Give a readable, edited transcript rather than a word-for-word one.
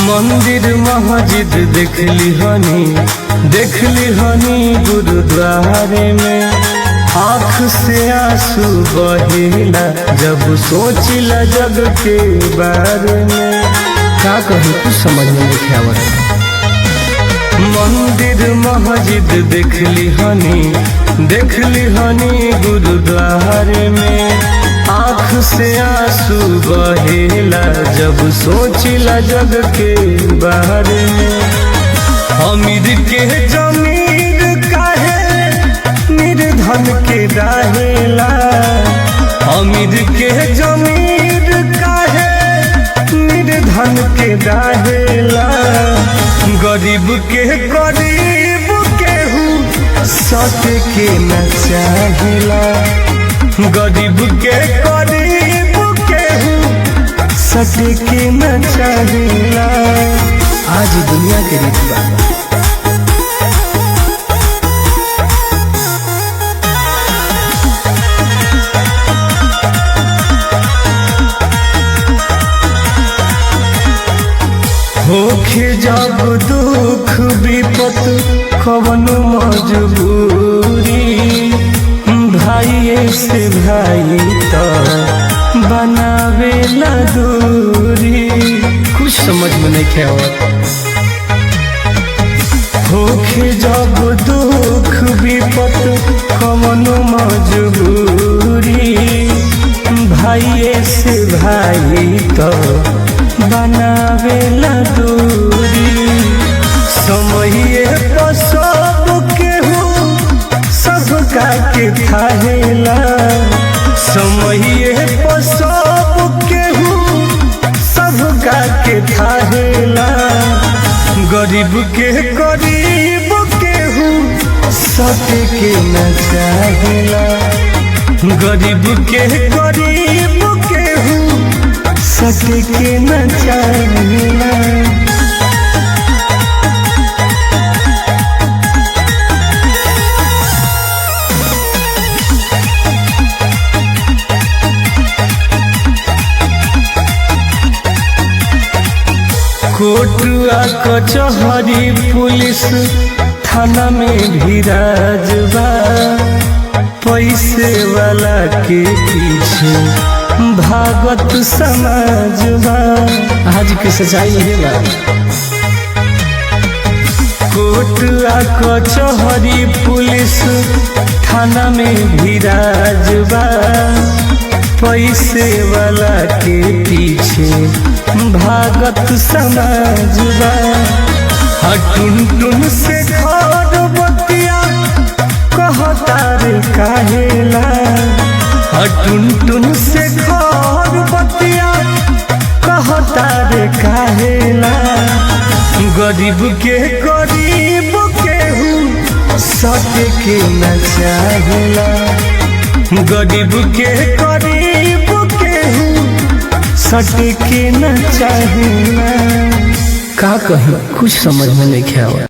मंदिर मस्जिद देखली हनी गुरुद्वारे में आँख से आंसू बहेला जब सोचिला जग के बारे में। का कही कुछ समझ में नहीं आवत। मंदिर मस्जिद देखली हनी गुरुद्वारे में आँख से आंसू बहेला जब सोचिला जग के बारे में। अमीर के जमीर काहे निर्धन के रहेला, अमीर के जमीर काहे निर्धन के रहेला। गरीब के केहू सत के न चाहेला, गरीब के केहू सत के न चाहेला। आज दुनिया के रीत बा। होखे जब दुख विपत कवनो मजबूरी, भाई से भाई तो बनावेला दूरी। कुछ समझ में नहीं आवत। होखे जब दुख विपत कवनो मजबूरी, भाई से भाई तो बनावेला दूरी। समये तो सब केहू सबका के थाहेला, समये तो सब केहू सबका के थाहेला। गरीब केहू सत के न चाहेला, गरीब केहू सत के न चाहेला। कोर्ट कचहरी पुलिस थाना में भी राजबा, पैसे वाला के पीछे भागत समाजबा। आज की सच्चाई है बा। कोर्ट कचहरी पुलिस थाना में भी राजबा, पैसे वाला के पीछे भागत समाजबा। टुन से घर बतिया कहता रे काहेला, टुन से घर बतिया कहता रे काहेला। गरीब केहू सत के न चाहेला, गरीब केहू सत के न चाहेला। का कही कुछ समझ में नहीं आवत।